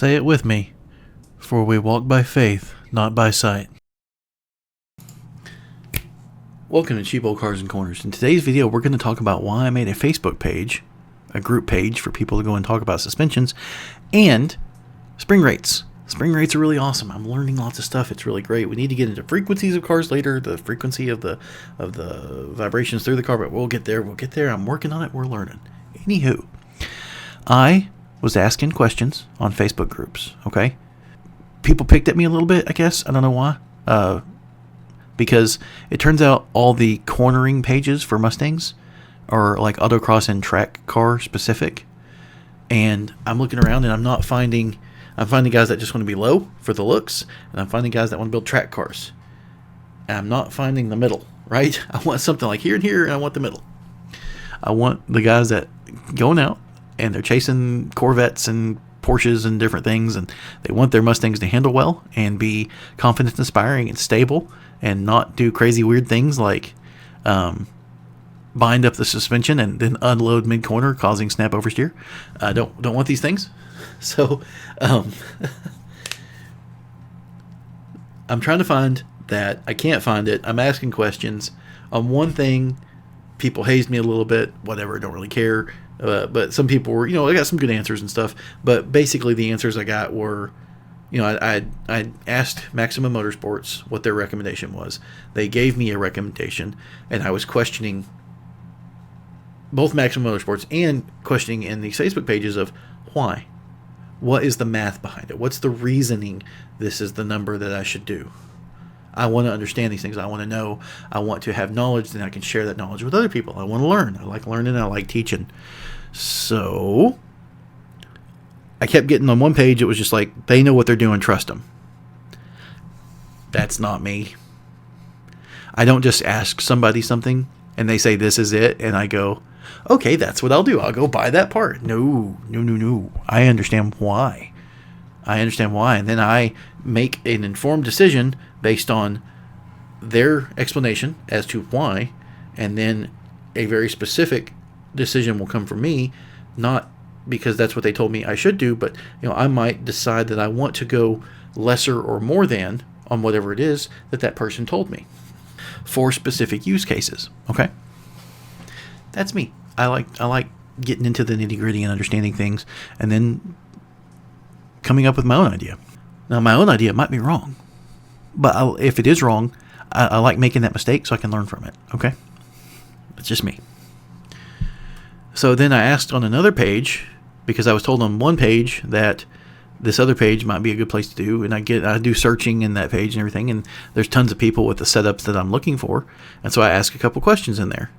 Say it with me, for we walk by faith, not by sight. Welcome to Cheap Old Cars and Corners. In today's video, we're going to talk about why I made a Facebook page, a group page for people to go and talk about suspensions, and spring rates. Spring rates are really awesome. I'm learning lots of stuff. It's really great. We need to get into frequencies of cars later, the frequency of the vibrations through the car, but we'll get there. We'll get there. I'm working on it. We're learning. Anywho, I was asking questions on Facebook groups, okay? People picked at me a little bit, I guess. I don't know why. Because it turns out all the cornering pages for Mustangs are like autocross and track car specific. And I'm looking around and I'm finding guys that just want to be low for the looks, and I'm finding guys that want to build track cars. And I'm not finding the middle, right? I want something like here and here, and I want the middle. I want the guys that going out and they're chasing Corvettes and Porsches and different things, and they want their Mustangs to handle well and be confidence inspiring and stable and not do crazy weird things like bind up the suspension and then unload mid corner causing snap oversteer. Don't want these things. So I'm trying to find that. I can't find it. I'm asking questions on one thing. People hazed me a little bit, whatever, don't really care. But some people were, I got some good answers and stuff. But basically the answers I got were, I asked Maximum Motorsports what their recommendation was. They gave me a recommendation, and I was questioning both Maximum Motorsports and questioning in these Facebook pages of why. What is the math behind it? What's the reasoning this is the number that I should do? I want to understand these things. I want to know. I want to have knowledge, then I can share that knowledge with other people. I want to learn. I like learning. I like teaching. So I kept getting on one page, it was just like, they know what they're doing, trust them. That's not me. I don't just ask somebody something and they say this is it, and I go, okay, that's what I'll do. I'll go buy that part. No. I understand why. And then I make an informed decision based on their explanation as to why, and then a very specific decision will come from me, not because that's what they told me I should do, but I might decide that I want to go lesser or more than on whatever it is that person told me for specific use cases. Okay, that's me. I like getting into the nitty-gritty and understanding things, and then coming up with my own idea. Now, my own idea might be wrong, but if it is wrong, I like making that mistake so I can learn from it. Okay, it's just me. So then I asked on another page, because I was told on one page that this other page might be a good place to do, and I do searching in that page and everything, and there's tons of people with the setups that I'm looking for, and so I asked a couple questions in there.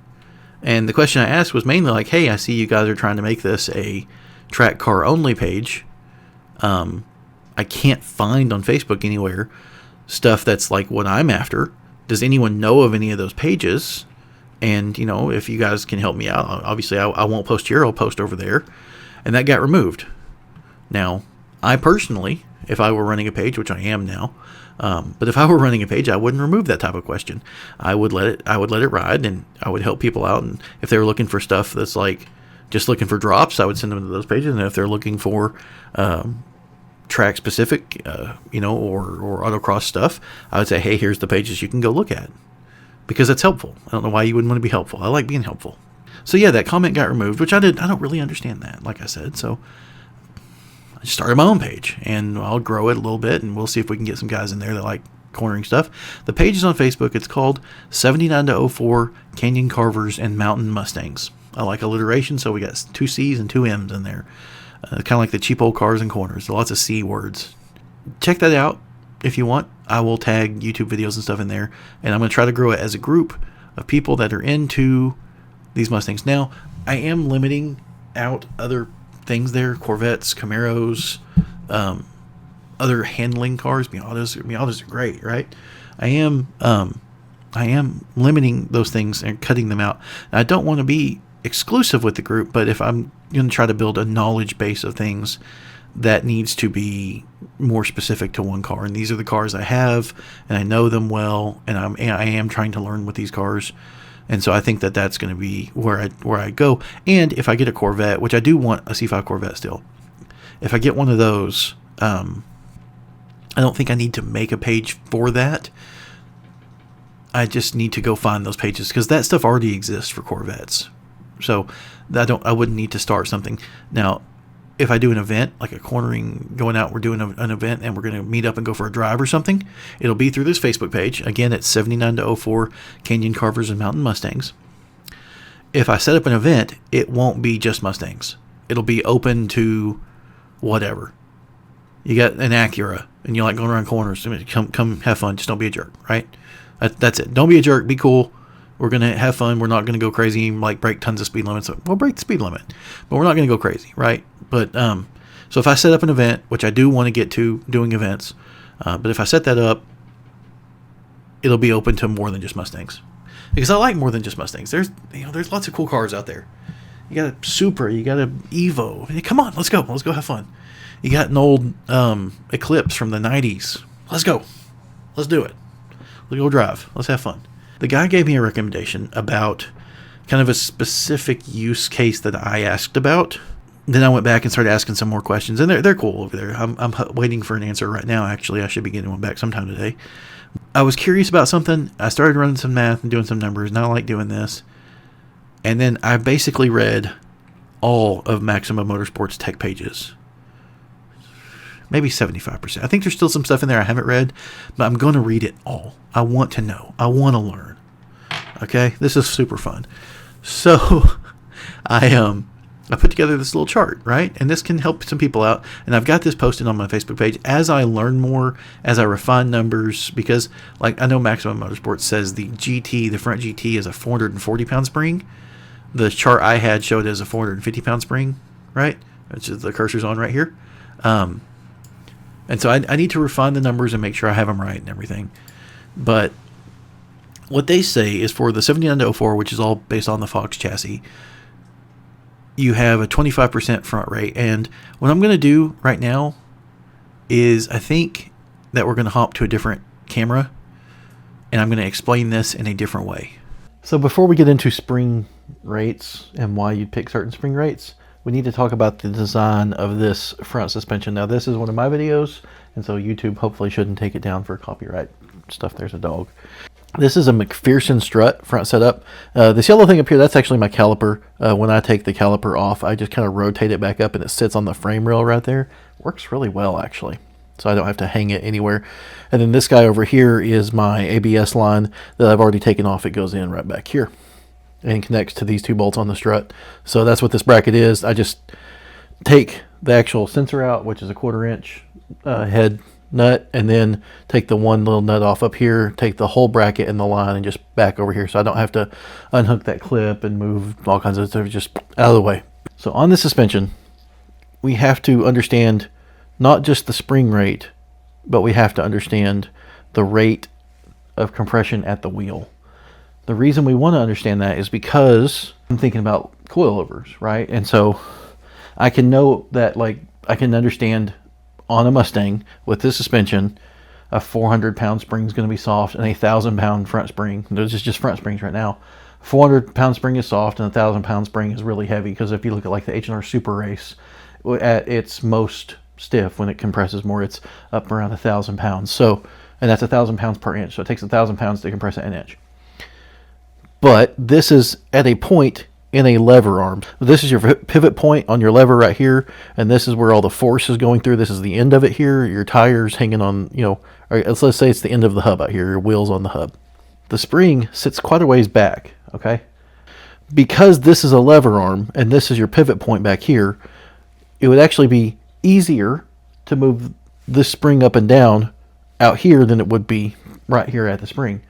And the question I asked was mainly like, hey, I see you guys are trying to make this a track car only page. I can't find on Facebook anywhere stuff that's like what I'm after. Does anyone know of any of those pages? And, if you guys can help me out, obviously I won't post here, I'll post over there. And that got removed. Now, I personally, if I were running a page, which I am now, but if I were running a page, I wouldn't remove that type of question. I would let it ride, and I would help people out. And if they were looking for stuff that's like just looking for drops, I would send them to those pages. And if they're looking for track specific, or autocross stuff, I would say, hey, here's the pages you can go look at, because that's helpful. I don't know why you wouldn't want to be helpful. I like being helpful. So yeah, that comment got removed, which I don't really understand that, like I said. So I started my own page, and I'll grow it a little bit, and we'll see if we can get some guys in there that like cornering stuff. The page is on Facebook. It's called 79 to 04 Canyon Carvers and Mountain Mustangs. I like alliteration, so we got 2 C's and 2 M's in there. Kind of like the Cheap Old Cars and Corners. Lots of C words. Check that out if you want. I will tag YouTube videos and stuff in there, and I'm going to try to grow it as a group of people that are into these Mustangs. Now, I am limiting out other things there, Corvettes, Camaros, other handling cars. Miatas are great, right? I am limiting those things and cutting them out. I don't want to be exclusive with the group, but if I'm going to try to build a knowledge base of things, that needs to be more specific to one car. And these are the cars I have, and I know them well, and I am trying to learn with these cars. And so I think that's going to be where I go. And if I get a Corvette, which I do want a C5 Corvette still, if I get one of those, I don't think I need to make a page for that. I just need to go find those pages because that stuff already exists for Corvettes. So I wouldn't need to start something. Now, if I do an event, like a cornering, going out, we're doing an event and we're going to meet up and go for a drive or something, it'll be through this Facebook page. Again, it's 79 to 04 Canyon Carvers and Mountain Mustangs. If I set up an event, it won't be just Mustangs. It'll be open to whatever. You got an Acura and you like going around corners. Come have fun. Just don't be a jerk, right? That's it. Don't be a jerk. Be cool. We're going to have fun. We're not going to go crazy and like break tons of speed limits. We'll break the speed limit, but we're not going to go crazy, right? But so if I set up an event, which I do want to get to doing events, but if I set that up, it'll be open to more than just Mustangs. Because I like more than just Mustangs. There's lots of cool cars out there. You got a Supra, you got a Evo. Hey, come on, let's go have fun. You got an old Eclipse from the 90s. Let's go. Let's do it. Let's go drive. Let's have fun. The guy gave me a recommendation about kind of a specific use case that I asked about. Then I went back and started asking some more questions, and they're cool over there. I'm waiting for an answer right now. Actually, I should be getting one back sometime today. I was curious about something. I started running some math and doing some numbers, and I like doing this. And then I basically read all of Maximum Motorsports tech pages. Maybe 75%. I think there's still some stuff in there I haven't read, but I'm going to read it all. I want to know. I want to learn. Okay? This is super fun. So I put together this little chart, right? And this can help some people out. And I've got this posted on my Facebook page as I learn more, as I refine numbers, because like I know Maximum Motorsports says the front GT is a 440-pound spring. The chart I had showed as a 450-pound spring, right? Which is the cursor's on right here. And so I need to refine the numbers and make sure I have them right and everything. But what they say is for the 79 to 04, which is all based on the Fox chassis, you have a 25% front rate. And what I'm going to do right now is I think that we're going to hop to a different camera, and I'm going to explain this in a different way. So before we get into spring rates and why you'd pick certain spring rates, we need to talk about the design of this front suspension. Now, this is one of my videos, and so YouTube hopefully shouldn't take it down for copyright stuff. There's a dog. This is a McPherson strut front setup. This yellow thing up here, that's actually my caliper. When I take the caliper off, I just kind of rotate it back up, and it sits on the frame rail right there. Works really well, actually, so I don't have to hang it anywhere. And then this guy over here is my ABS line that I've already taken off. It goes in right back here and connects to these two bolts on the strut. So that's what this bracket is. I just take the actual sensor out, which is a 1/4 inch head nut, and then take the one little nut off up here, take the whole bracket and the line, and just back over here, so I don't have to unhook that clip and move all kinds of stuff, just out of the way. So on the suspension, we have to understand not just the spring rate, but we have to understand the rate of compression at the wheel. The reason we want to understand that is because I'm thinking about coilovers, right? And so I can know that, like, I can understand on a Mustang with this suspension, a 400-pound spring is going to be soft and a 1,000-pound front spring. Those are just front springs right now. 400-pound spring is soft and a 1,000-pound spring is really heavy, because if you look at like the H&R Super Race, at its most stiff, when it compresses more, it's up around 1,000 pounds. So, and that's 1,000 pounds per inch. So it takes 1,000 pounds to compress an inch. But this is at a point in a lever arm. This is your pivot point on your lever right here, and this is where all the force is going through. This is the end of it here. Your tires hanging on, or let's say it's the end of the hub out here, your wheels on the hub. The spring sits quite a ways back, okay? Because this is a lever arm and this is your pivot point back here, it would actually be easier to move this spring up and down out here than it would be right here at the spring.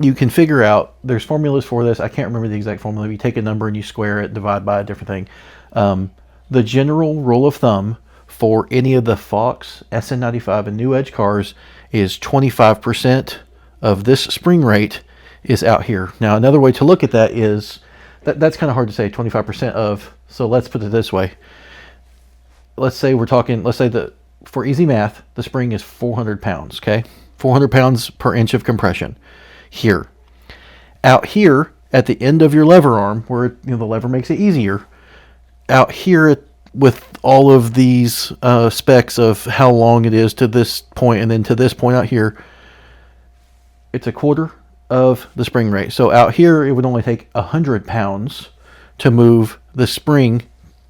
You can figure out, there's formulas for this. I can't remember the exact formula. You take a number and you square it, divide by a different thing. The general rule of thumb for any of the Fox SN95 and New Edge cars is 25% of this spring rate is out here. Now, another way to look at that is, that's kind of hard to say, 25% of, so let's put it this way. Let's say that for easy math, the spring is 400 pounds, okay? 400 pounds per inch of compression. Here, out here at the end of your lever arm, where the lever makes it easier, out here with all of these specs of how long it is to this point and then to this point out here, it's a quarter of the spring rate. So out here, it would only take 100 pounds to move the spring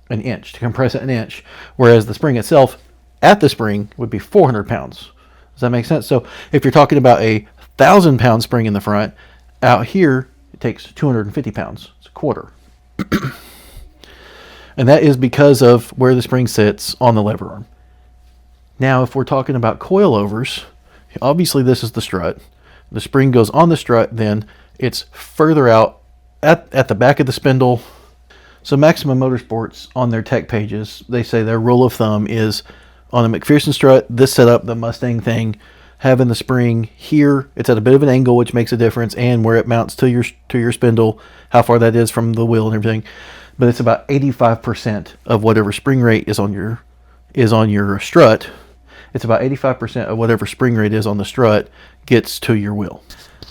an inch, to compress it an inch, whereas the spring itself at the spring would be 400 pounds. Does that make sense? So if you're talking about a 1,000-pound spring in the front, out here, it takes 250 pounds. It's a quarter. And that is because of where the spring sits on the lever arm. Now, if we're talking about coilovers, obviously this is the strut. The spring goes on the strut, then it's further out at the back of the spindle. So Maximum Motorsports, on their tech pages, they say their rule of thumb is on a McPherson strut, this setup, the Mustang thing, having the spring here, it's at a bit of an angle, which makes a difference, and where it mounts to your spindle, how far that is from the wheel and everything. But it's about 85% of whatever spring rate is on your strut. It's about 85% of whatever spring rate is on the strut gets to your wheel.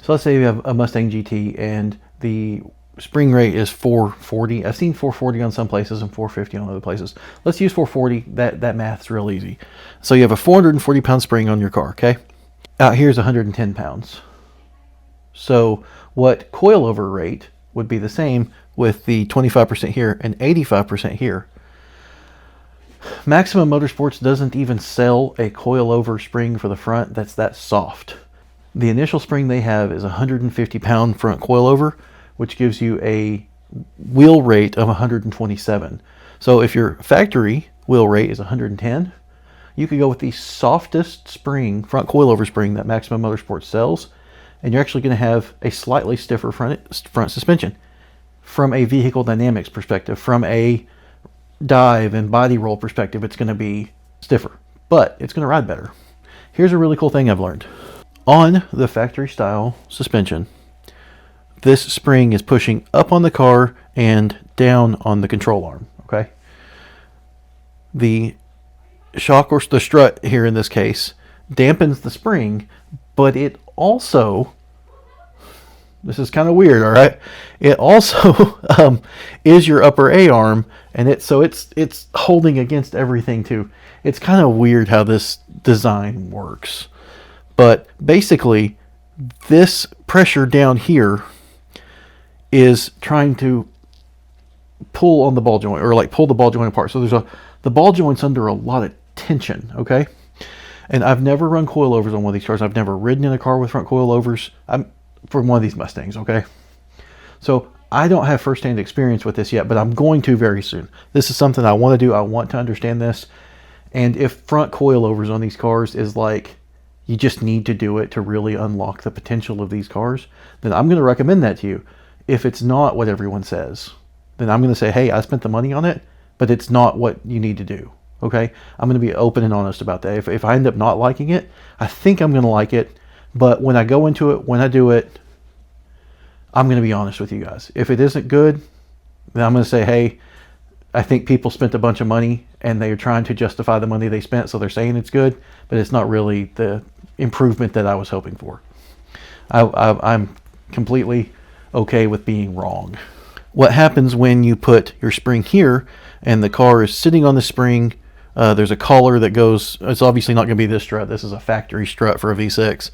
So let's say you have a Mustang GT and the spring rate is 440. I've seen 440 on some places and 450 on other places. Let's use 440. That math's real easy. So you have a 440 pound spring on your car, okay? Out here is 110 pounds. So what coilover rate would be the same with the 25% here and 85% here. Maximum Motorsports doesn't even sell a coilover spring for the front that's that soft. The initial spring they have is a 150 pound front coilover, which gives you a wheel rate of 127. So if your factory wheel rate is 110, you could go with the softest spring, front coilover spring that Maximum Motorsports sells, and you're actually going to have a slightly stiffer front suspension. From a vehicle dynamics perspective, from a dive and body roll perspective, it's going to be stiffer, but it's going to ride better. Here's a really cool thing I've learned. On the factory style suspension, this spring is pushing up on the car and down on the control arm, okay? The shock, or the strut here in this case, dampens the spring, but it also, this is kind of weird, all right? It also is your upper A arm, and it's holding against everything too. It's kind of weird how this design works. But basically, this pressure down here is trying to pull on the ball joint, or like pull the ball joint apart. So the ball joint's under a lot of tension, okay? And I've never run coilovers on one of these cars. I've never ridden in a car with front coilovers. I'm for one of these Mustangs, okay? So I don't have firsthand experience with this yet, but I'm going to very soon. This is something I want to do. I want to understand this. And if front coilovers on these cars is like, you just need to do it to really unlock the potential of these cars, then I'm going to recommend that to you. If it's not what everyone says, then I'm going to say, hey, I spent the money on it, but it's not what you need to do. Okay? I'm going to be open and honest about that. If I end up not liking it, I think I'm going to like it, but when I go into it, when I do it, I'm going to be honest with you guys. If it isn't good, then I'm going to say, hey, I think people spent a bunch of money and they are trying to justify the money they spent, so they're saying it's good, but it's not really the improvement that I was hoping for. I'm completely okay with being wrong. What happens when you put your spring here and the car is sitting on the spring? There's a collar that goes, it's obviously not going to be this strut. This is a factory strut for a V6.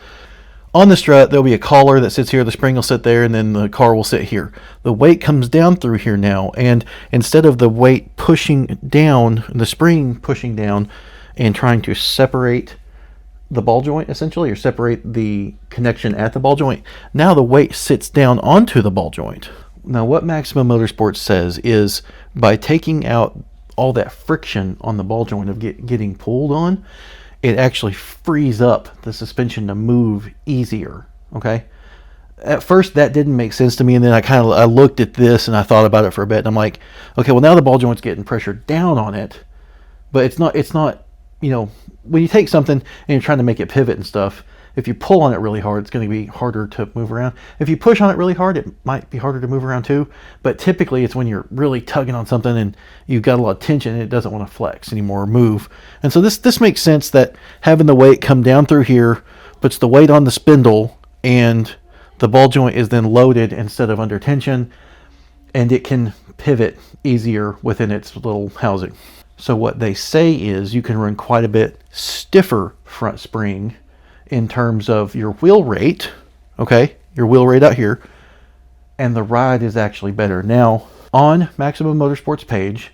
On the strut, there'll be a collar that sits here. The spring will sit there, and then the car will sit here. The weight comes down through here now, and instead of the weight pushing down, the spring pushing down and trying to separate the ball joint, essentially, or separate the connection at the ball joint, now the weight sits down onto the ball joint. Now, what Maximum Motorsports says is by taking out all that friction on the ball joint of getting pulled on, it actually frees up the suspension to move easier, okay? At first, that didn't make sense to me, and then I looked at this and I thought about it for a bit, and I'm like, okay, well, now the ball joint's getting pressure down on it, but it's not, you know, when you take something and you're trying to make it pivot and stuff, if you pull on it really hard, it's going to be harder to move around. If you push on it really hard, it might be harder to move around too. But typically, it's when you're really tugging on something and you've got a lot of tension and it doesn't want to flex anymore or move. And so this makes sense that having the weight come down through here puts the weight on the spindle, and the ball joint is then loaded instead of under tension, and it can pivot easier within its little housing. So what they say is you can run quite a bit stiffer front spring in terms of your wheel rate, okay, your wheel rate out here, and the ride is actually better. Now, on Maximum Motorsports page,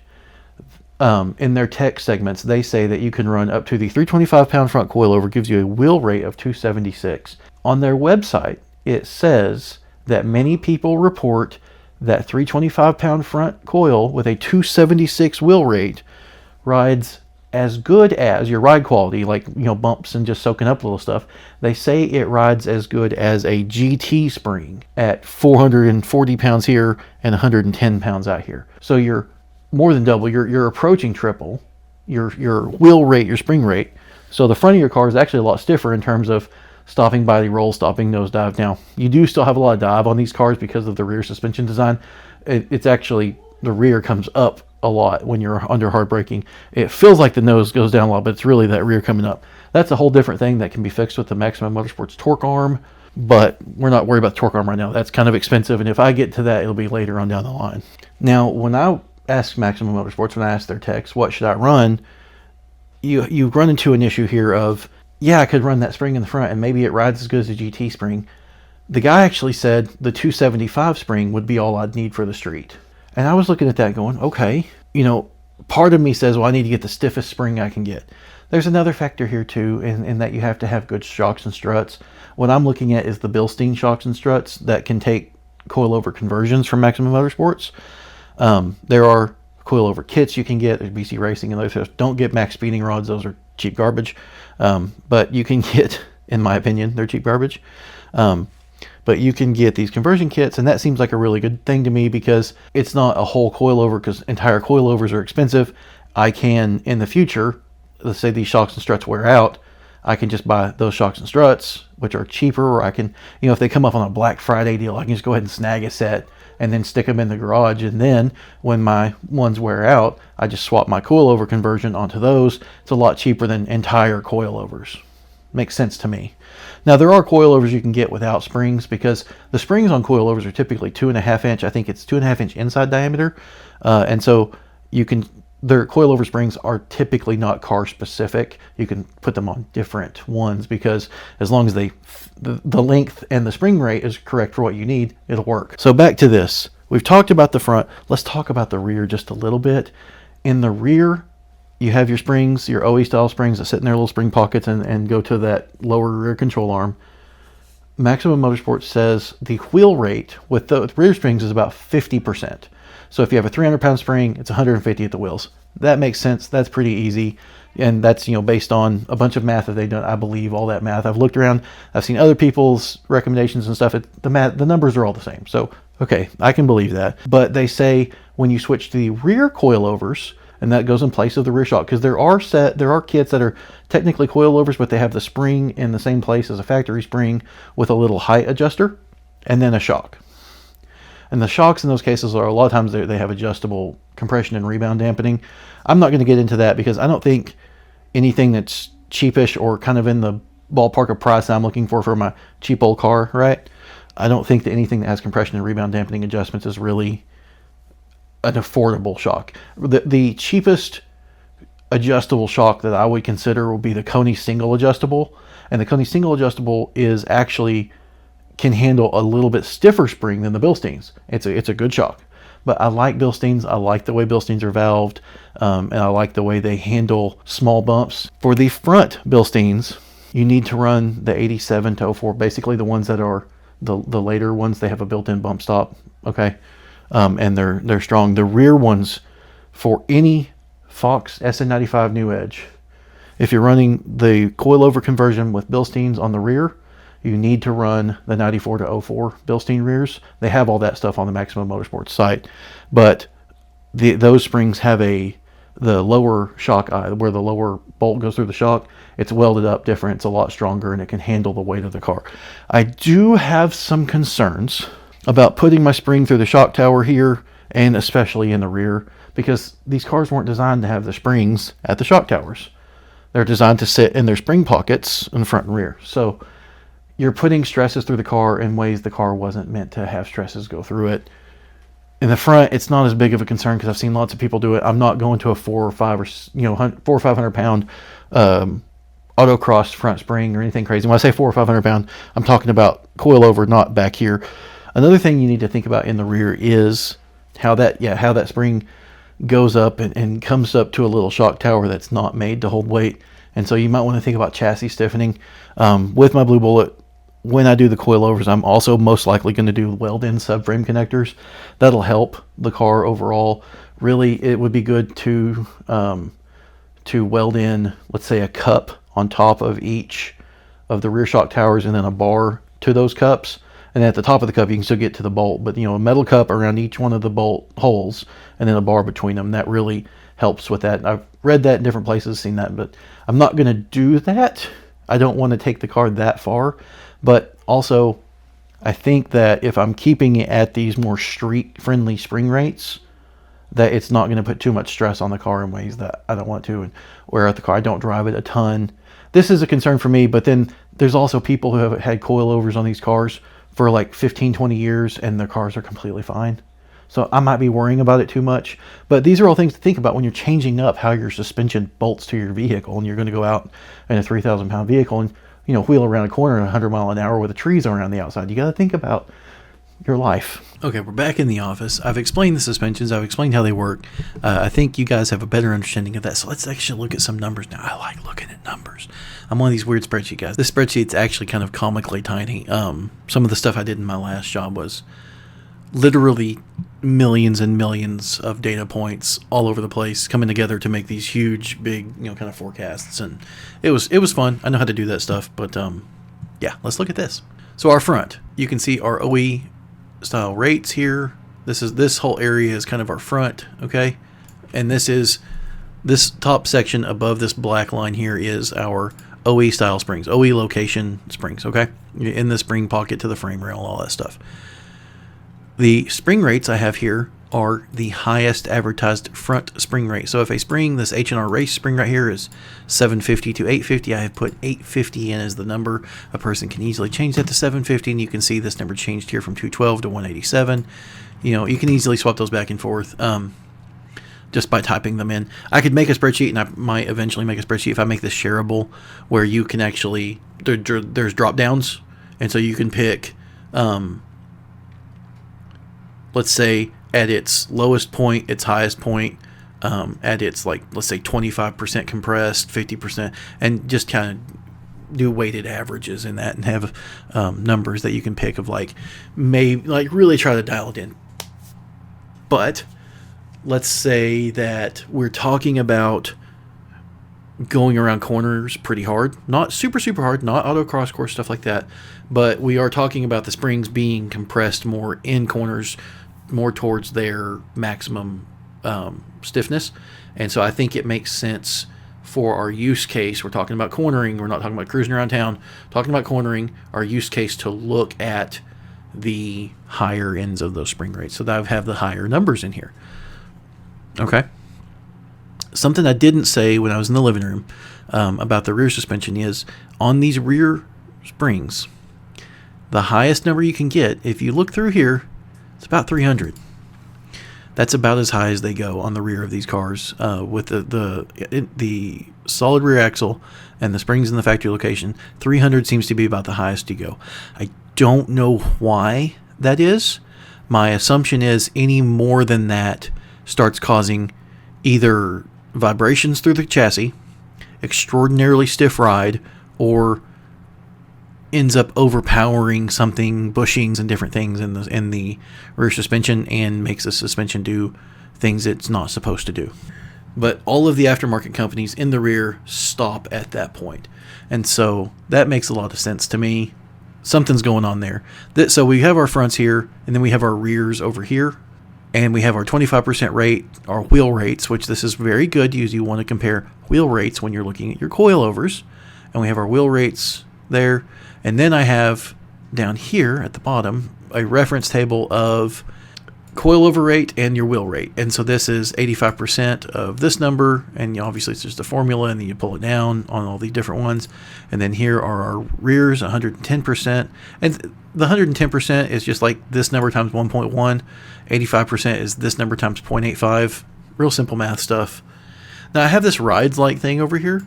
in their tech segments, they say that you can run up to the 325-pound front coilover, gives you a wheel rate of 276. On their website, it says that many people report that 325-pound front coil with a 276 wheel rate rides as good as your ride quality, like, you know, bumps and just soaking up little stuff. They say it rides as good as a GT spring at 440 pounds here and 110 pounds out here. So you're more than double. You're approaching triple your wheel rate, your spring rate. So the front of your car is actually a lot stiffer in terms of stopping body roll, stopping nosedive. Now, you do still have a lot of dive on these cars because of the rear suspension design. It's actually, the rear comes up a lot when you're under hard braking. It feels like the nose goes down a lot, but it's really that rear coming up. That's a whole different thing that can be fixed with the Maximum Motorsports torque arm, but we're not worried about the torque arm right now. That's kind of expensive, and if I get to that, it'll be later on down the line. Now, when I ask Maximum Motorsports, when I ask their techs, what should I run, you run into an issue here of, yeah, I could run that spring in the front, and maybe it rides as good as a GT spring. The guy actually said the 275 spring would be all I'd need for the street. And I was looking at that going, okay, you know, part of me says, well, I need to get the stiffest spring I can get. There's another factor here too, in that you have to have good shocks and struts. What I'm looking at is the Bilstein shocks and struts that can take coilover conversions from Maximum Motorsports. There are coilover kits you can get. There's BC Racing and others. Don't get max speeding rods. Those are cheap garbage. But you can get, in my opinion, they're cheap garbage. But you can get these conversion kits, and that seems like a really good thing to me because it's not a whole coilover, because entire coilovers are expensive. I can, in the future, let's say these shocks and struts wear out, I can just buy those shocks and struts, which are cheaper, or I can, you know, if they come up on a Black Friday deal, I can just go ahead and snag a set and then stick them in the garage. And then when my ones wear out, I just swap my coilover conversion onto those. It's a lot cheaper than entire coilovers. Makes sense to me. Now, there are coilovers you can get without springs, because the springs on coilovers are typically 2.5 inch. I think it's 2.5 inch inside diameter. And so you can, their coilover springs are typically not car specific. You can put them on different ones, because as long as the length and the spring rate is correct for what you need, it'll work. So back to this. We've talked about the front. Let's talk about the rear just a little bit. In the rear, you have your springs, your OE style springs that sit in their little spring pockets and go to that lower rear control arm. Maximum Motorsports says the wheel rate with the rear springs is about 50%. So if you have a 300-pound spring, it's 150 at the wheels. That makes sense. That's pretty easy. And that's, you know, based on a bunch of math that they've done. I believe all that math. I've looked around. I've seen other people's recommendations and stuff. The numbers are all the same. So, okay, I can believe that. But they say when you switch to the rear coilovers, and that goes in place of the rear shock, because there are kits that are technically coilovers, but they have the spring in the same place as a factory spring with a little height adjuster and then a shock. And the shocks in those cases are, a lot of times they have adjustable compression and rebound dampening. I'm not going to get into that because I don't think anything that's cheapish or kind of in the ballpark of price I'm looking for my cheap old car, right? I don't think that anything that has compression and rebound dampening adjustments is really an affordable shock. The cheapest adjustable shock that I would consider will be the Koni single adjustable, and the Koni single adjustable is actually can handle a little bit stiffer spring than the Bilsteins. It's a good shock, but I like Bilsteins. I like the way Bilsteins are valved, and I like the way they handle small bumps. For the front Bilsteins, you need to run the 87 to 04, basically the ones that are the later ones. They have a built-in bump stop, okay. And they're strong. The rear ones, for any Fox SN95 New Edge, if you're running the coilover conversion with Bilsteins on the rear, you need to run the 94 to 04 Bilstein rears. They have all that stuff on the Maximum Motorsports site, but those springs have the lower shock eye, where the lower bolt goes through the shock. It's welded up different. It's a lot stronger, and it can handle the weight of the car. I do have some concerns about putting my spring through the shock tower here, and especially in the rear, because these cars weren't designed to have the springs at the shock towers. They're designed to sit in their spring pockets in the front and rear. So you're putting stresses through the car in ways the car wasn't meant to have stresses go through it. In the front, it's not as big of a concern because I've seen lots of people do it. I'm not going to a 4 or 500 pound autocross front spring or anything crazy. When I say 4 or 500 pound, I'm talking about coilover, not back here. Another thing you need to think about in the rear is how that spring goes up and comes up to a little shock tower that's not made to hold weight. And so you might want to think about chassis stiffening. With my Blue Bullet, when I do the coilovers, I'm also most likely going to do weld-in subframe connectors. That'll help the car overall. Really, it would be good to weld in, let's say, a cup on top of each of the rear shock towers, and then a bar to those cups. And at the top of the cup, you can still get to the bolt, but a metal cup around each one of the bolt holes, and then a bar between them. That really helps with that. I've read that in different places, seen that, but I'm not going to do that. I don't want to take the car that far. But also, I think that if I'm keeping it at these more street-friendly spring rates, that it's not going to put too much stress on the car in ways that I don't want to. And wear out the car, I don't drive it a ton. This is a concern for me, but then there's also people who have had coilovers on these cars for like 15, 20 years, and their cars are completely fine. So I might be worrying about it too much. But these are all things to think about when you're changing up how your suspension bolts to your vehicle, and you're going to go out in a 3,000-pound vehicle and wheel around a corner at 100 mile an hour with the trees around the outside. You got to think about your life. Okay, we're back in the office. I've explained the suspensions. I've explained how they work. I think you guys have a better understanding of that. So let's actually look at some numbers now. I like looking at numbers. I'm one of these weird spreadsheet guys. This spreadsheet's actually kind of comically tiny. Some of the stuff I did in my last job was literally millions and millions of data points all over the place coming together to make these huge, big, kind of forecasts. And it was fun. I know how to do that stuff. But yeah, let's look at this. So our front, you can see our OE style rates here. This whole area is kind of our front, okay? And this top section above this black line here is our OE style springs, OE location springs, okay? In the spring pocket to the frame rail, all that stuff. The spring rates I have here are the highest advertised front spring rate. So if a spring, this H&R race spring right here is 750 to 850, I have put 850 in as the number. A person can easily change that to 750, and you can see this number changed here from 212 to 187. You can easily swap those back and forth just by typing them in. I could make a spreadsheet, and I might eventually make a spreadsheet if I make this shareable, where you can actually, there's drop downs, and so you can pick, let's say, at its lowest point, its highest point, at its, let's say 25% compressed, 50%, and just kind of do weighted averages in that, and have numbers that you can pick of really try to dial it in. But let's say that we're talking about going around corners pretty hard, not super hard, not autocross course stuff like that, but we are talking about the springs being compressed more in corners, more towards their maximum stiffness. And so I think it makes sense for our use case. We're talking about cornering. We're not talking about cruising around town. Talking about cornering, our use case to look at the higher ends of those spring rates. So that I have the higher numbers in here. Okay. Something I didn't say when I was in the living room about the rear suspension is on these rear springs, the highest number you can get, if you look through here, it's about 300. That's about as high as they go on the rear of these cars with the solid rear axle and the springs in the factory location. 300 seems to be about the highest you go. I don't know why that is. My assumption is any more than that starts causing either vibrations through the chassis, extraordinarily stiff ride, or ends up overpowering something, bushings and different things in the rear suspension, and makes the suspension do things it's not supposed to do. But all of the aftermarket companies in the rear stop at that point. And so that makes a lot of sense to me. Something's going on there. So we have our fronts here, and then we have our rears over here, and we have our 25% rate, our wheel rates, which this is very good. You want to compare wheel rates when you're looking at your coilovers. And we have our wheel rates there. And then I have down here at the bottom a reference table of coilover rate and your wheel rate. And so this is 85% of this number, and obviously it's just a formula, and then you pull it down on all the different ones. And then here are our rears, 110%. And the 110% is just like this number times 1.1. 85% is this number times 0.85. Real simple math stuff. Now I have this rides-like thing over here.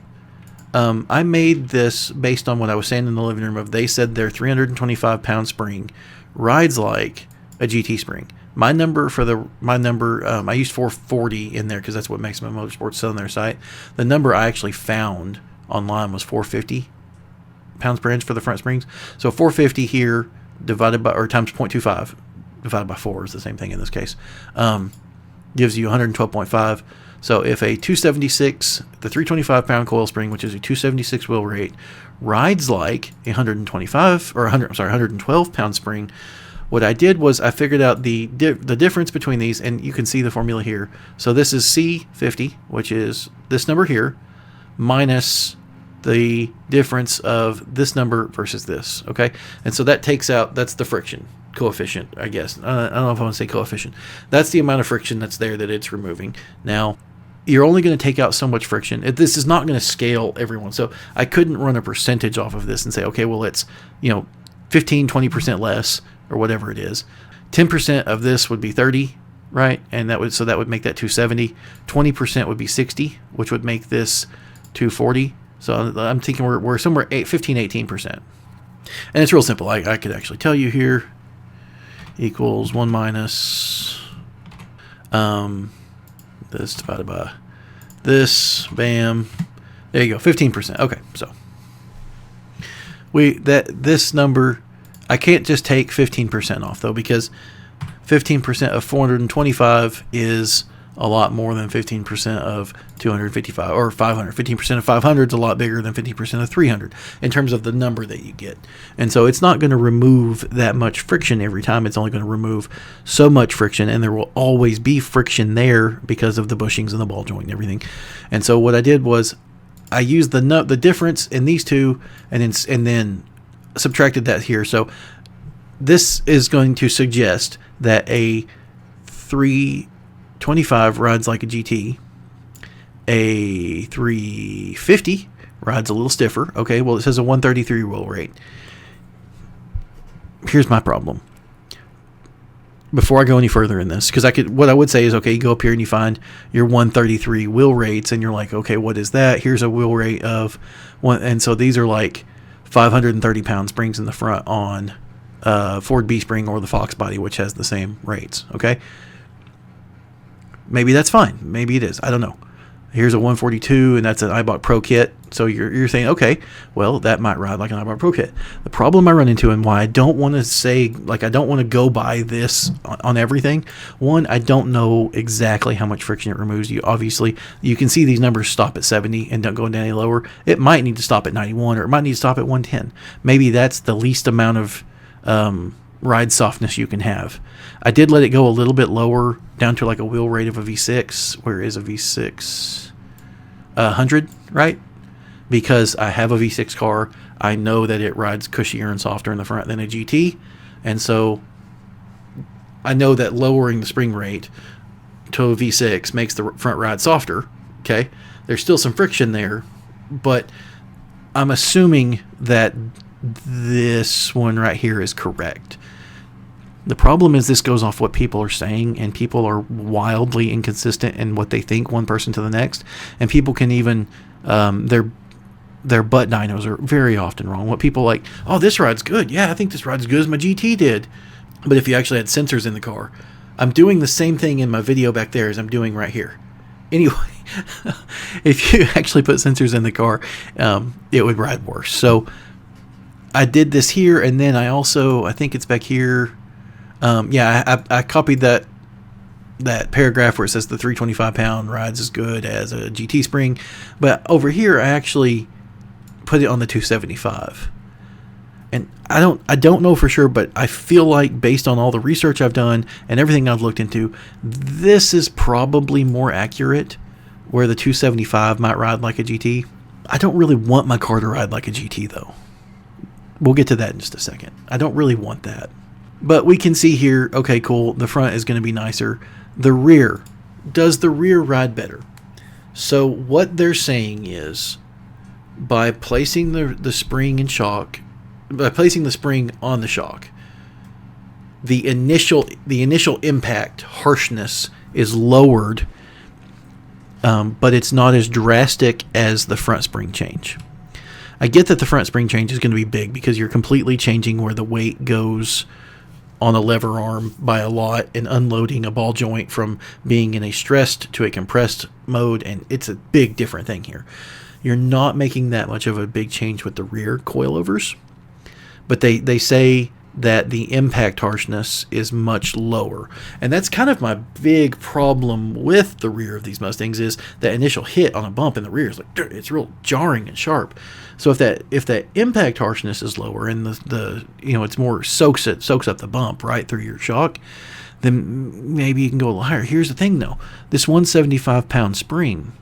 I made this based on what I was saying in the living room. They said their 325-pound spring rides like a GT spring. I used 440 in there because that's what Maximum Motorsports said on their site. The number I actually found online was 450 pounds per inch for the front springs. So 450 here divided by, or times 0.25 divided by 4 is the same thing in this case. Gives you 112.5. So if a 276, the 325-pound coil spring, which is a 276 wheel rate, rides like a 112-pound spring, what I did was I figured out the difference between these, and you can see the formula here. So this is C50, which is this number here, minus the difference of this number versus this, okay? And so that takes out, that's the friction coefficient, I guess. I don't know if I want to say coefficient. That's the amount of friction that's there that it's removing. Now, you're only going to take out so much friction. This is not going to scale everyone. So I couldn't run a percentage off of this and say, okay, well, it's, 15, 20% less, or whatever it is. 10% of this would be 30, right? And that would make that 270. 20% would be 60, which would make this 240. So I'm thinking we're somewhere 15, 18%. And it's real simple. I could actually tell you here, equals 1 minus this divided by this, bam. There you go, 15%. Okay, so this number, I can't just take 15% off though, because 15% of 425 is a lot more than 15% of 255 or 500. 15% of 500 is a lot bigger than 50% of 300 in terms of the number that you get. And so it's not going to remove that much friction every time. It's only going to remove so much friction, and there will always be friction there because of the bushings and the ball joint and everything. And so what I did was I used the difference in these two and then subtracted that here. So this is going to suggest that a 325 rides like a GT. A 350 rides a little stiffer. Okay, well, it says a 133 wheel rate. Here's my problem. Before I go any further in this, because what I would say is, okay, you go up here and you find your 133 wheel rates, and you're like, okay, what is that? Here's a wheel rate of one, and so these are like 530 pound springs in the front on Ford B spring or the Fox body, which has the same rates. Okay. Maybe that's fine. Maybe it is. I don't know. Here's a 142, and that's an iBot Pro kit. So you're saying, okay, well, that might ride like an iBot Pro kit. The problem I run into, and why I don't want to say, like, I don't want to go by this on everything. One, I don't know exactly how much friction it removes. Obviously, you can see these numbers stop at 70 and don't go down any lower. It might need to stop at 91, or it might need to stop at 110. Maybe that's the least amount of ride softness you can have. I did let it go a little bit lower, down to like a wheel rate of a V6. Where is a V6? 100, right? Because I have a V6 car. I know that it rides cushier and softer in the front than a GT. And so I know that lowering the spring rate to a V6 makes the front ride softer. Okay. There's still some friction there, but I'm assuming that this one right here is correct. The problem is this goes off what people are saying, and people are wildly inconsistent in what they think one person to the next. And people can even, their butt dynos are very often wrong. What people like, oh, this ride's good. Yeah, I think this ride's as good as my GT did. But if you actually had sensors in the car, I'm doing the same thing in my video back there as I'm doing right here. Anyway, if you actually put sensors in the car, it would ride worse. So I did this here, and then I think it's back here. I copied that paragraph where it says the 325 pound rides as good as a GT spring, but over here I actually put it on the 275. And I don't know for sure, but I feel like based on all the research I've done and everything I've looked into, this is probably more accurate, where the 275 might ride like a GT. I don't really want my car to ride like a GT though. We'll get to that in just a second. I don't really want that. But we can see here, okay, cool, the front is going to be nicer. The rear, does the rear ride better? So what they're saying is, by placing the spring and shock, by placing the spring on the shock, the initial impact harshness is lowered, but it's not as drastic as the front spring change. I get that the front spring change is going to be big because you're completely changing where the weight goes on a lever arm by a lot and unloading a ball joint from being in a stressed to a compressed mode, and it's a big different thing here. You're not making that much of a big change with the rear coilovers, but they say that the impact harshness is much lower. And that's kind of my big problem with the rear of these Mustangs, is that initial hit on a bump in the rear is like, it's real jarring and sharp. So if that impact harshness is lower and the it's more soaks up the bump right through your shock, then maybe you can go a little higher. Here's the thing though, this 175-pound spring,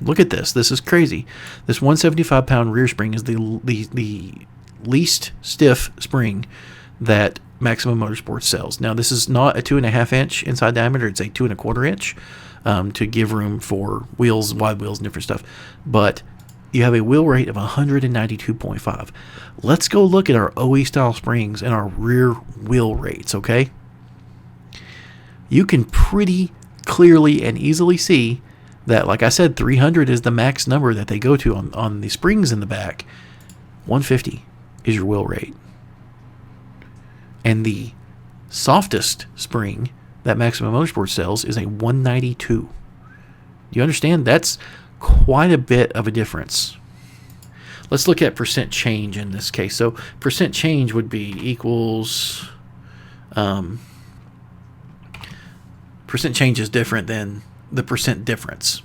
look at this. This is crazy. This 175-pound rear spring is the least stiff spring that Maximum Motorsports sells. Now, this is not a 2.5 inch inside diameter; it's a 2 1/4 inch to give room for wheels, wide wheels, and different stuff. But you have a wheel rate of 192.5. Let's go look at our OE style springs and our rear wheel rates. Okay, you can pretty clearly and easily see that, like I said, 300 is the max number that they go to on the springs in the back. 150 is your wheel rate. And the softest spring that Maximum Motorsports sells is a 192. You understand? That's quite a bit of a difference. Let's look at percent change in this case. So percent change would be equals... percent change is different than the percent difference.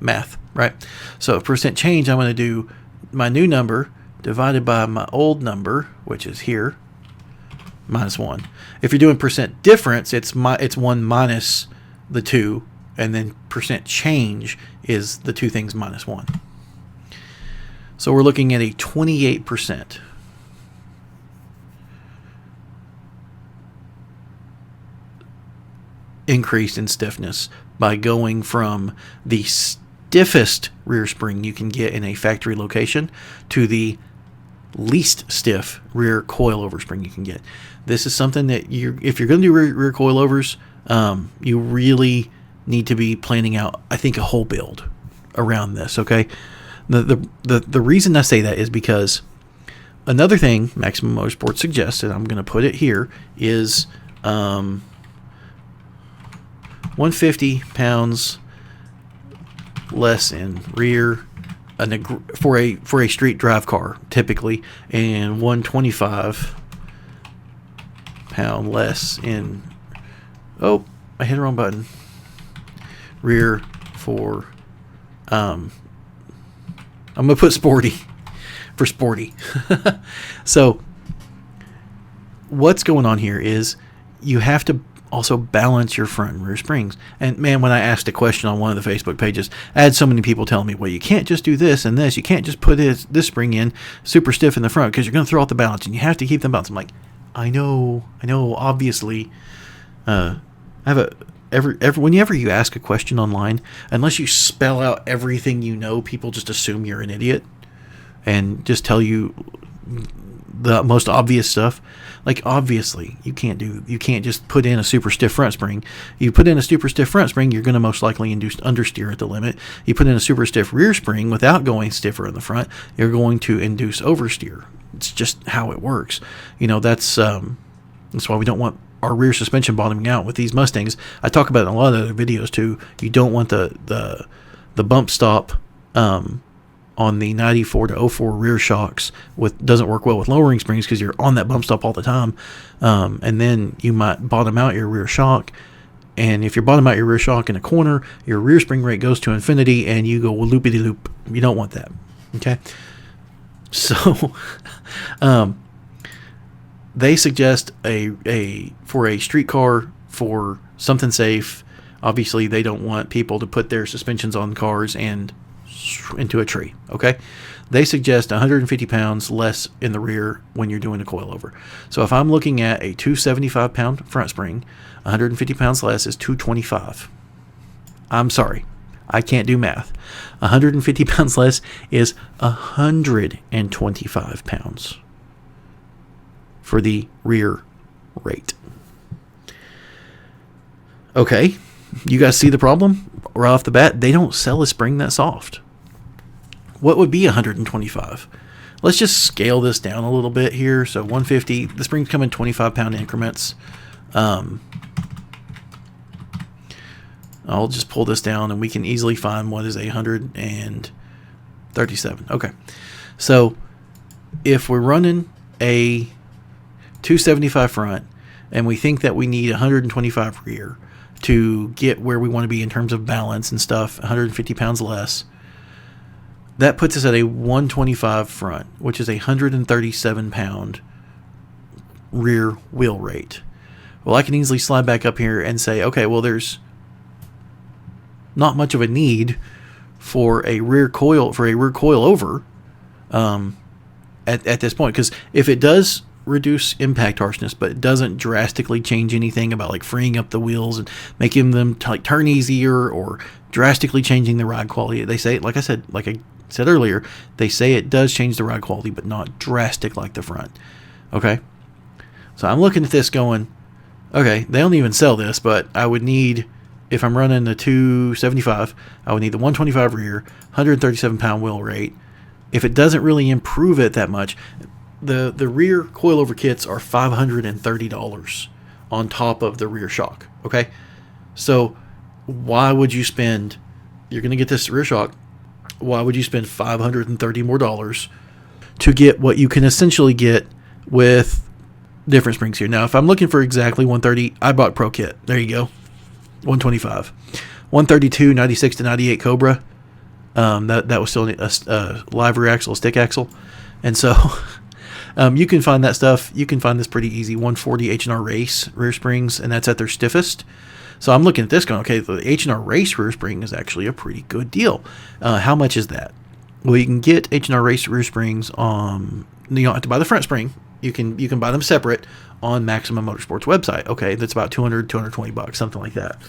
Math, right? So percent change, I'm going to do my new number divided by my old number, which is here, minus 1. If you're doing percent difference, it's 1 minus the 2, and then percent change is the two things minus 1. So we're looking at a 28% increase in stiffness by going from the stiffest rear spring you can get in a factory location to the least stiff rear coilover spring you can get. This is something that if you're going to do rear coilovers, you really need to be planning out, I think, a whole build around this. Okay, the reason I say that is because another thing Maximum Motorsports suggests, and I'm going to put it here, is 150 pounds less in rear for a street drive car typically, and 125 pound less in I hit the wrong button, rear for I'm gonna put sporty for sporty. So what's going on here is you have to also balance your front and rear springs. And man, when I asked a question on one of the Facebook pages, I had so many people telling me, well, you can't just do this and this. You can't just put this spring in super stiff in the front because you're going to throw out the balance, and you have to keep them balanced. I'm like, I know, obviously. Whenever you ask a question online, unless you spell out everything you know, people just assume you're an idiot and just tell you the most obvious stuff. Like, obviously, you can't just put in a super stiff front spring. You put in a super stiff front spring, you're going to most likely induce understeer at the limit. You put in a super stiff rear spring without going stiffer in the front, you're going to induce oversteer. It's just how it works. That's why we don't want our rear suspension bottoming out with these Mustangs. I talk about it in a lot of other videos too. You don't want the bump stop on the 94 to 04 rear shocks doesn't work well with lowering springs because you're on that bump stop all the time, and then you might bottom out your rear shock, and if you bottom out your rear shock in a corner, your rear spring rate goes to infinity and you go loopity loop. You don't want that. Okay, so they suggest for a street car, for something safe. Obviously they don't want people to put their suspensions on cars and into a tree. Okay, they suggest 150 pounds less in the rear when you're doing a coilover. So if I'm looking at a 275 pound front spring, 150 pounds less is 225. I'm sorry, I can't do math. 150 pounds less is 125 pounds for the rear rate. Okay, you guys see the problem? Right off the bat, they don't sell a spring that soft. What would be 125? Let's just scale this down a little bit here. So 150, the springs come in 25 pound increments. I'll just pull this down and we can easily find what is 137. Okay, so if we're running a 275 front and we think that we need 125 rear to get where we want to be in terms of balance and stuff, 150 pounds less, that puts us at a 125 front, which is a 137 pound rear wheel rate. Well, I can easily slide back up here and say, okay, well, there's not much of a need for a rear coilover at this point, because if it does reduce impact harshness, but it doesn't drastically change anything about like freeing up the wheels and making them turn easier or drastically changing the ride quality. They say, like I said earlier, they say it does change the ride quality, but not drastic like the front. Okay, so I'm looking at this going, okay, they don't even sell this, but I would need, if I'm running the 275, I would need the 125 rear, 137 pound wheel rate. If it doesn't really improve it that much, the rear coilover kits are $530 on top of the rear shock. Okay, so why would you spend? You're going to get this rear shock. Why would you spend $530 more to get what you can essentially get with different springs here? Now, if I'm looking for exactly 130, I bought Pro Kit. There you go, 125, 132, 96 to 98 Cobra. That was still a live rear axle, stick axle, and so. You can find that stuff. You can find this pretty easy. 140 H&R Race rear springs, and that's at their stiffest. So I'm looking at this going, okay, the H&R Race rear spring is actually a pretty good deal. How much is that? Well, you can get H&R Race rear springs on, you don't have to buy the front spring. You can buy them separate on Maximum Motorsports website. Okay, that's about $220, something like that.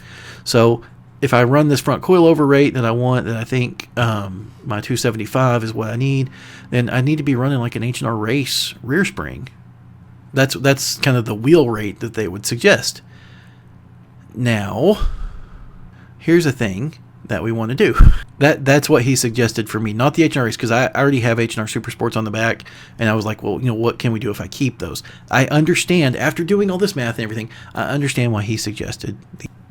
So if I run this front coilover rate that I want, that I think my 275 is what I need, then I need to be running like an H&R Race rear spring. That's kind of the wheel rate that they would suggest. Now, here's a thing that we want to do. That's what he suggested for me, not the H&R Race, because I already have H&R Super Sports on the back, and I was like, well, what can we do if I keep those? I understand, after doing all this math and everything, I understand why he suggested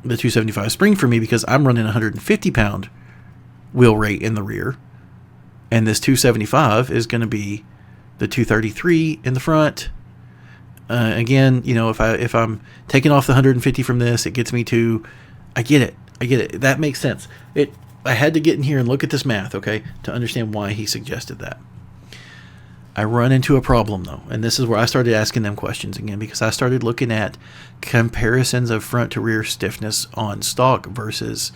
the 275 spring for me, because I'm running 150 pound wheel rate in the rear, and this 275 is going to be the 233 in the front. Again, if I'm taking off the 150 from this, it gets me to, I get it. That makes sense. I had to get in here and look at this math, okay, to understand why he suggested that. I run into a problem, though, and this is where I started asking them questions again, because I started looking at comparisons of front to rear stiffness on stock versus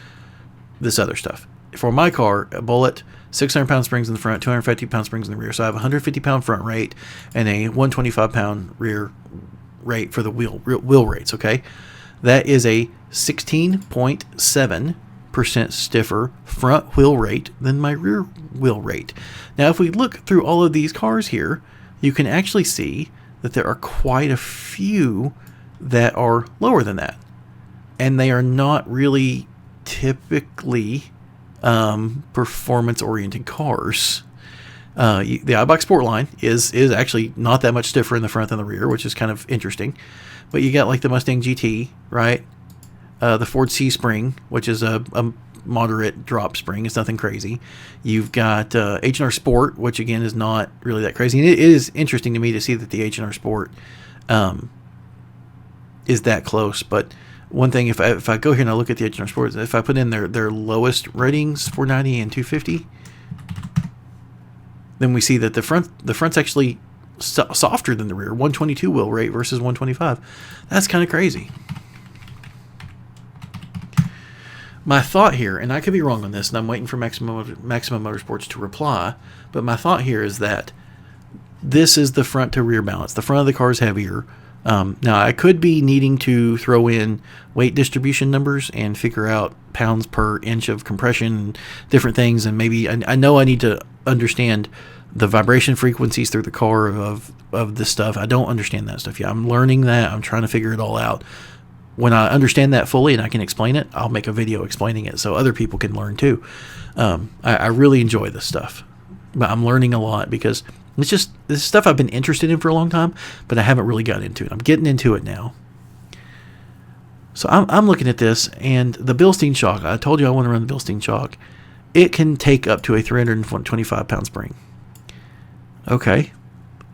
this other stuff. For my car, a Bullet, 600 pound springs in the front, 250 pound springs in the rear. So I have a 150 pound front rate and a 125 pound rear rate for the wheel rates, okay? That is a 16.7% stiffer front wheel rate than my rear wheel rate. Now, if we look through all of these cars here, you can actually see that there are quite a few that are lower than that. And they are not really typically performance-oriented cars. The iBox Sportline is actually not that much stiffer in the front than the rear, which is kind of interesting. But you got like the Mustang GT, right? The Ford C Spring, which is a moderate drop spring. It's nothing crazy. You've got H&R Sport, which again is not really that crazy. And it is interesting to me to see that the H&R Sport is that close. But one thing, if I go here and I look at the H&R Sports, if I put in their lowest ratings, 490 and 250, then we see that the front's actually softer than the rear, 122 wheel rate versus 125. That's kind of crazy. My thought here, and I could be wrong on this, and I'm waiting for Maximum Motorsports to reply, but my thought here is that this is the front to rear balance. The front of the car is heavier. Now, I could be needing to throw in weight distribution numbers and figure out pounds per inch of compression and different things, and maybe I know I need to understand the vibration frequencies through the car of this stuff. I don't understand that stuff yet. I'm learning that. I'm trying to figure it all out. When I understand that fully and I can explain it, I'll make a video explaining it so other people can learn too. I really enjoy this stuff, but I'm learning a lot because it's just this stuff I've been interested in for a long time, but I haven't really gotten into it. I'm getting into it now. So I'm looking at this, and the Bilstein shock, I told you I want to run the Bilstein shock. It can take up to a 325-pound spring. Okay.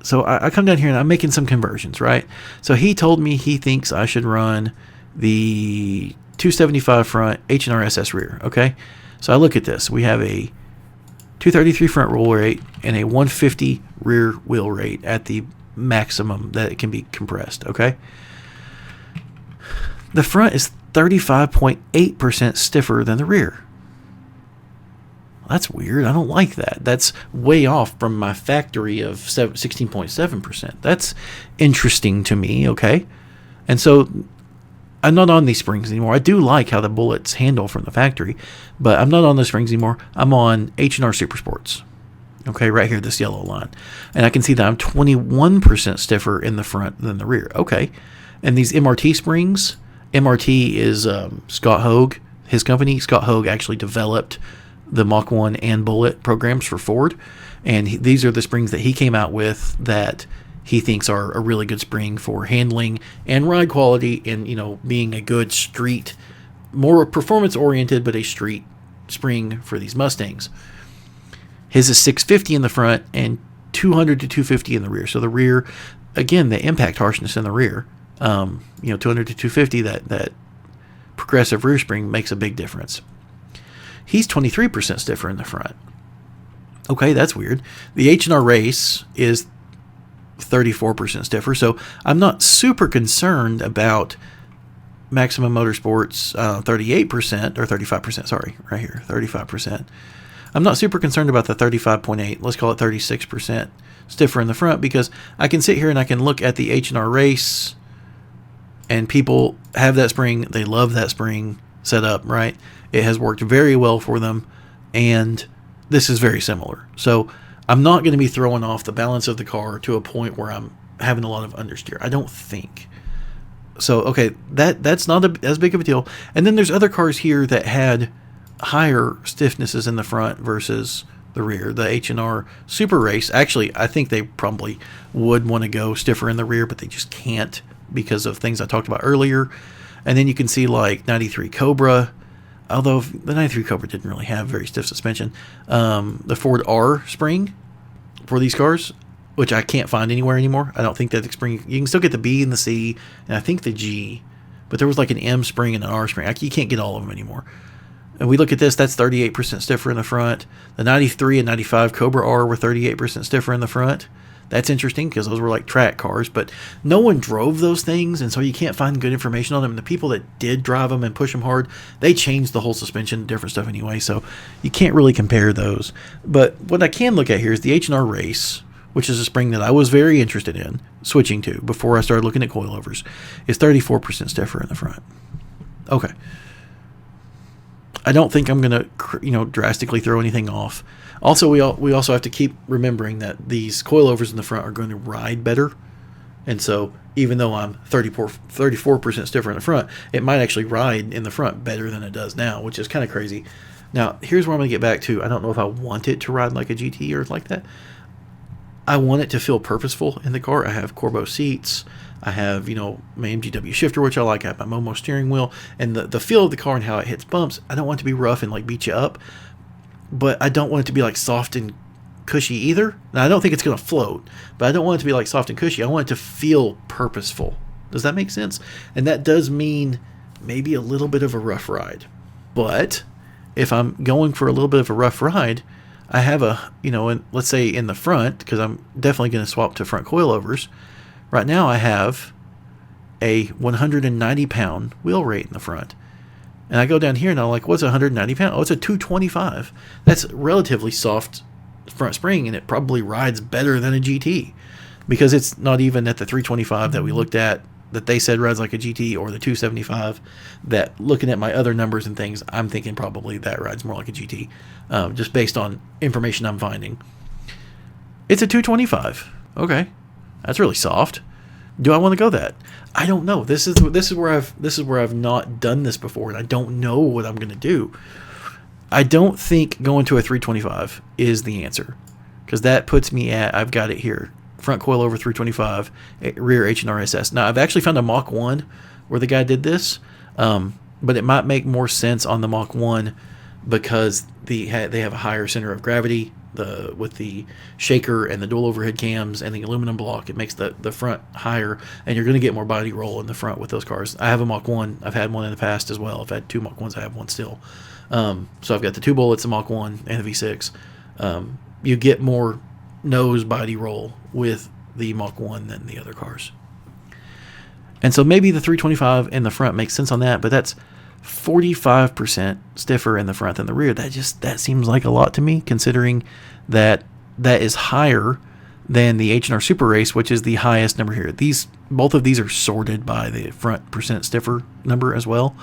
So I come down here, and I'm making some conversions, right? So he told me he thinks I should run the 275 front H&R SS rear, okay? So I look at this. We have a 233 front roll rate and a 150 rear wheel rate at the maximum that it can be compressed, okay? The front is 35.8% stiffer than the rear. That's weird. I don't like that. That's way off from my factory of 16.7%. That's interesting to me, okay? And so I'm not on these springs anymore. I do like how the bullets handle from the factory, but I'm not on the springs anymore. I'm on H&R Super Sports. Okay, right here, this yellow line. And I can see that I'm 21% stiffer in the front than the rear. Okay. And these MRT springs, MRT is Scott Hogue, his company. Scott Hogue actually developed the Mach 1 and Bullet programs for Ford. And these are the springs that he came out with that he thinks are a really good spring for handling and ride quality and, you know, being a good street, more performance oriented, but a street spring for these Mustangs. His is 650 in the front and 200 to 250 in the rear. So the rear, again, the impact harshness in the rear, 200 to 250, that progressive rear spring makes a big difference. He's 23% stiffer in the front. Okay, that's weird. The H&R Race is 34% stiffer, so I'm not super concerned about Maximum Motorsports 38% or 35%, sorry, right here, 35%. I'm not super concerned about the 35.8, let's call it 36% stiffer in the front, because I can sit here and I can look at the H&R Race, and people have that spring, they love that spring setup, right? It has worked very well for them, and this is very similar. So I'm not going to be throwing off the balance of the car to a point where I'm having a lot of understeer. I don't think. So, okay, that's not as big of a deal. And then there's other cars here that had higher stiffnesses in the front versus the rear. The H&R Super Race, actually, I think they probably would want to go stiffer in the rear, but they just can't because of things I talked about earlier. And then you can see like 93 Cobra, although the 93 Cobra didn't really have very stiff suspension. The Ford R spring for these cars, which I can't find anywhere anymore. I don't think that the spring, you can still get the B and the C, and I think the G, but there was like an M spring and an R spring. You can't get all of them anymore. And we look at this, that's 38% stiffer in the front. The 93 and 95 Cobra R were 38% stiffer in the front. That's interesting because those were like track cars, but no one drove those things, and so you can't find good information on them. And the people that did drive them and push them hard, they changed the whole suspension, different stuff anyway, so you can't really compare those. But what I can look at here is the H&R Race, which is a spring that I was very interested in switching to before I started looking at coilovers, is 34% stiffer in the front. Okay. I don't think I'm going to, drastically throw anything off. Also, we also have to keep remembering that these coilovers in the front are going to ride better. And so even though I'm 34% stiffer in the front, it might actually ride in the front better than it does now, which is kind of crazy. Now, here's where I'm going to get back to. I don't know if I want it to ride like a GT or like that. I want it to feel purposeful in the car. I have Corbeau seats. I have, my MGW shifter, which I like. I have my Momo steering wheel. And the feel of the car and how it hits bumps, I don't want it to be rough and like beat you up. But I don't want it to be like soft and cushy either. Now, I don't think it's going to float, but I don't want it to be like soft and cushy. I want it to feel purposeful. Does that make sense? And that does mean maybe a little bit of a rough ride. But if I'm going for a little bit of a rough ride, I have let's say in the front, because I'm definitely going to swap to front coilovers. Right now I have a 190-pound wheel rate in the front. And I go down here and I'm like, what's 190 pounds? Oh, it's a 225. That's relatively soft front spring, and it probably rides better than a GT because it's not even at the 325 that we looked at that they said rides like a GT, or the 275 that, looking at my other numbers and things, I'm thinking probably that rides more like a GT, just based on information I'm finding. It's a 225. Okay, that's really soft. Do I want to go that? I don't know. This is where I've not done this before, and I don't know what I'm going to do. I don't think going to a 325 is the answer, because that puts me at, I've got it here, front coilover 325, rear H&R SS. Now, I've actually found a Mach 1 where the guy did this, but it might make more sense on the Mach 1 because they have a higher center of gravity. With the shaker and the dual overhead cams and the aluminum block, it makes the front higher, and you're going to get more body roll in the front with those cars. I have a Mach 1. I've had one in the past as well. I've had 2 Mach 1s. I have one still. So I've got the 2 bullets, the Mach 1, and the V6. You get more nose body roll with the Mach 1 than the other cars. And so maybe the 325 in the front makes sense on that, but that's 45% stiffer in the front than the rear. That seems like a lot to me, considering that is higher than the H&R Super Race, which is the highest number here. Both of these are sorted by the front percent stiffer number as well.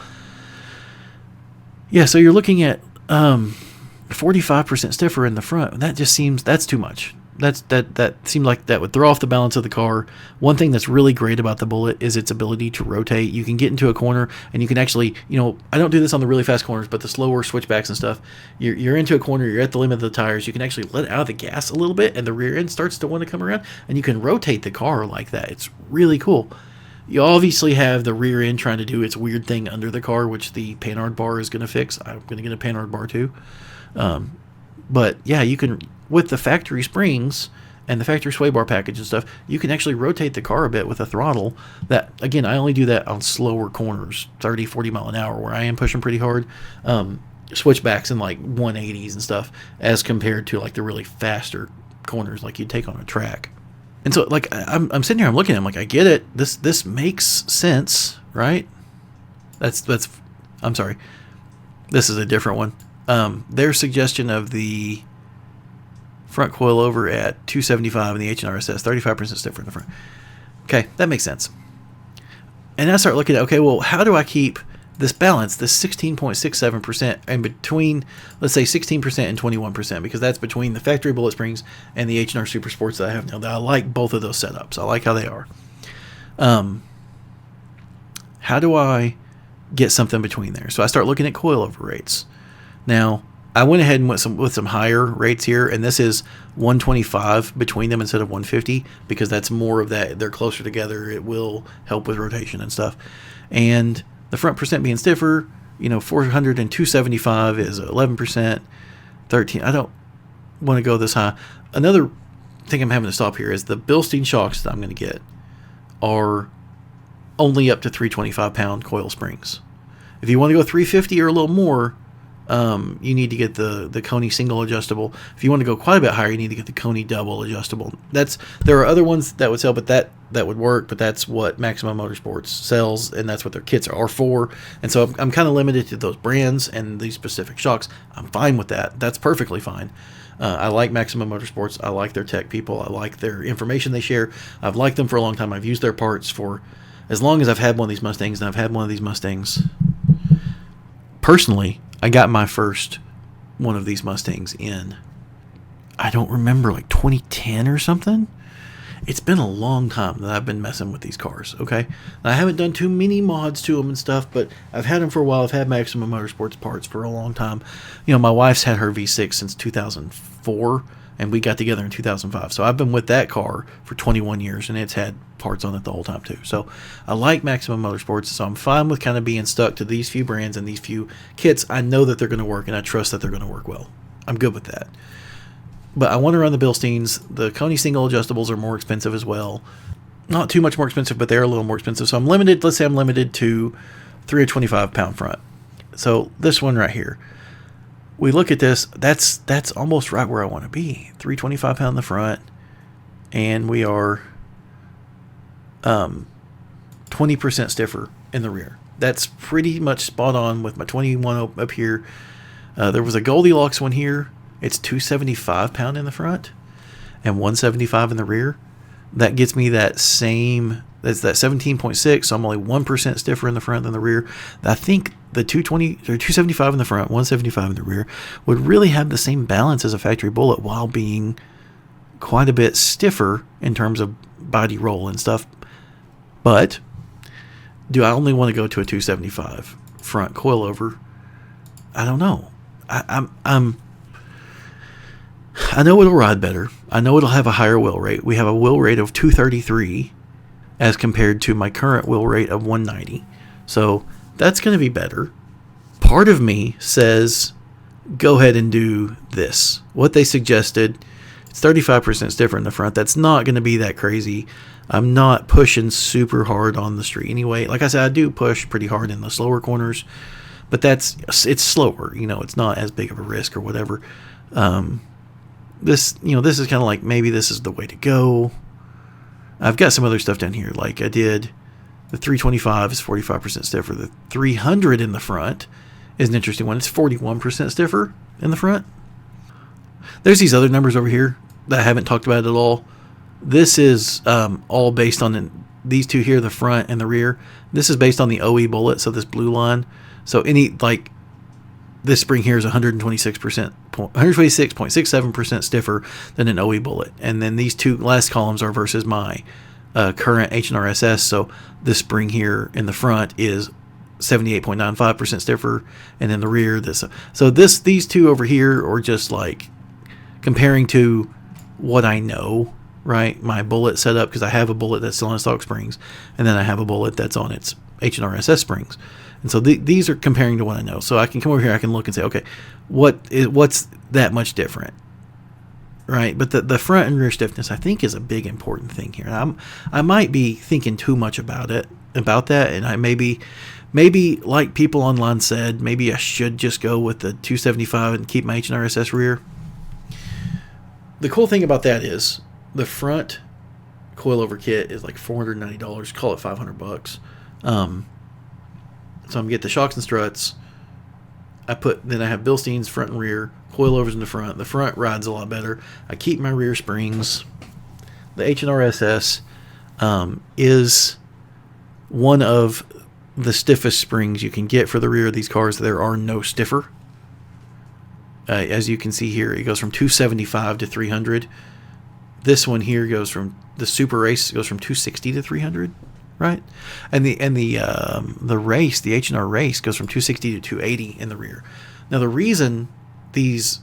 Yeah, so you're looking at 45% stiffer in the front. That's too much. That seemed like that would throw off the balance of the car. One thing that's really great about the Bullet is its ability to rotate. You can get into a corner and you can actually, I don't do this on the really fast corners, but the slower switchbacks and stuff, you're into a corner, you're at the limit of the tires, you can actually let out of the gas a little bit and the rear end starts to want to come around, and you can rotate the car like that. It's really cool. You obviously have the rear end trying to do its weird thing under the car, which the Panhard bar is going to fix. I'm going to get a Panhard bar too. But yeah, you can, with the factory springs and the factory sway bar package and stuff, you can actually rotate the car a bit with a throttle. That, again, I only do that on slower corners, 30, 40 mile an hour, where I am pushing pretty hard. Switchbacks in like 180s and stuff, as compared to like the really faster corners like you'd take on a track. And so, like, I'm sitting here, I'm looking at it, I'm like, I get it. This makes sense, right? I'm sorry. This is a different one. Their suggestion of the front coilover at 275 and the H&R SS, 35% stiffer in the front. Okay, that makes sense. And I start looking at, okay, well, how do I keep this balance, this 16.67%, and between, let's say, 16% and 21%, because that's between the factory Bullet Springs and the H&R Super Sports that I have now. I like both of those setups. I like how they are. How do I get something between there? So I start looking at coilover rates. Now, I went ahead and went with some higher rates here, and this is 125 between them instead of 150, because that's more of that. They're closer together. It will help with rotation and stuff. And the front percent being stiffer, 400 and 275 is 11%, 13. I don't want to go this high. Another thing I'm having to stop here is the Bilstein shocks that I'm going to get are only up to 325 pound coil springs. If you want to go 350 or a little more, you need to get the Coney single adjustable. If you want to go quite a bit higher, you need to get the Coney double adjustable. There are other ones that would sell, but that would work. But that's what Maximum Motorsports sells, and that's what their kits are for. And so I'm kind of limited to those brands and these specific shocks. I'm fine with that. That's perfectly fine. I like Maximum Motorsports. I like their tech people. I like their information they share. I've liked them for a long time. I've used their parts for as long as I've had one of these Mustangs, and I've had one of these Mustangs personally. I got my first one of these Mustangs in, I don't remember, like 2010 or something. It's been a long time that I've been messing with these cars, okay? I haven't done too many mods to them and stuff, but I've had them for a while. I've had Maximum Motorsports parts for a long time. My wife's had her V6 since 2004, and we got together in 2005. So I've been with that car for 21 years, and it's had parts on it the whole time too. So I like Maximum Motorsports, so I'm fine with kind of being stuck to these few brands and these few kits. I know that they're going to work, and I trust that they're going to work well. I'm good with that. But I want to run the Bilsteins. The Coney single adjustables are more expensive as well. Not too much more expensive, but they're a little more expensive. So I'm limited. Let's say I'm limited to 325 pound front. So this one right here, we look at this. That's almost right where I want to be. 325 pound in the front, and we are 20% stiffer in the rear. That's pretty much spot on with my 21 up here. There was a Goldilocks one here. It's 275 pound in the front and 175 in the rear. That gets me that same, that's that 17.6, so I'm only 1% stiffer in the front than the rear. I think the 220 or 275 in the front, 175 in the rear would really have the same balance as a factory Bullet while being quite a bit stiffer in terms of body roll and stuff. But do I only want to go to a 275 front coilover? I don't know. I know it'll ride better. I know it'll have a higher wheel rate. We have a wheel rate of 233 as compared to my current wheel rate of 190. So that's going to be better. Part of me says, go ahead and do this. What they suggested, it's 35% stiffer in the front. That's not going to be that crazy. I'm not pushing super hard on the street anyway. Like I said, I do push pretty hard in the slower corners, but it's slower. It's not as big of a risk or whatever. This is kind of like, maybe this is the way to go. I've got some other stuff down here. Like I did, the 325 is 45% stiffer. The 300 in the front is an interesting one. It's 41% stiffer in the front. There's these other numbers over here that I haven't talked about at all. This is all based on these two here, the front and the rear. This is based on the OE Bullet, so this blue line. So this spring here is 126.67% stiffer than an OE Bullet. And then these two last columns are versus my current H&R SS. So this spring here in the front is 78.95% stiffer, and in the rear these two over here are just like comparing to what I know, right? My Bullet setup, because I have a Bullet that's still on stock springs, and then I have a Bullet that's on its H&R SS springs. And so these are comparing to what I know. So I can come over here, I can look and say, okay, what's that much different, right? But the front and rear stiffness, I think, is a big important thing here. I might be thinking too much about that, and I maybe like people online said, maybe I should just go with the 275 and keep my H&R SS rear. The cool thing about that is the front coilover kit is like $490. Call it $500. So I'm gonna get the shocks and struts. Then I have Bilsteins front and rear, coilovers in the front. The front rides a lot better. I keep my rear springs. The H&R SS is one of the stiffest springs you can get for the rear of these cars. There are no stiffer. As you can see here, it goes from 275 to 300. This one here goes from the Super Race goes from 260 to 300, right? And the race, the H&R Race, goes from 260 to 280 in the rear. Now the reason these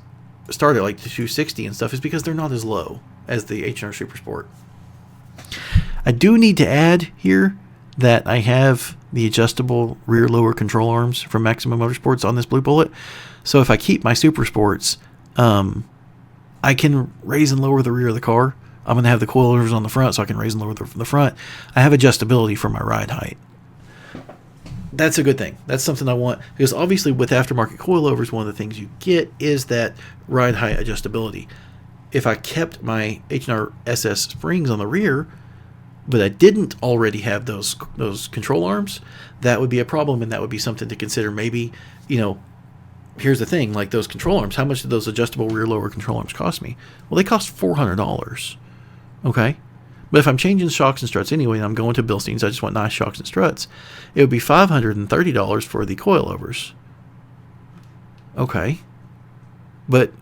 start at like the 260 and stuff is because they're not as low as the H&R Super Sport. I do need to add here that I have the adjustable rear lower control arms from Maximum Motorsports on this Blue Bullet. So if I keep my Super Sports, I can raise and lower the rear of the car. I'm going to have the coilovers on the front, so I can raise and lower the front. I have adjustability for my ride height. That's a good thing. That's something I want, because obviously with aftermarket coilovers, one of the things you get is that ride height adjustability. If I kept my H&R SS springs on the rear, but I didn't already have those control arms, that would be a problem, and that would be something to consider. Maybe, here's the thing, like those control arms, how much did those adjustable rear lower control arms cost me? Well, they cost $400. Okay? But if I'm changing shocks and struts anyway, and I'm going to Bilsteins, I just want nice shocks and struts, it would be $530 for the coilovers. Okay. But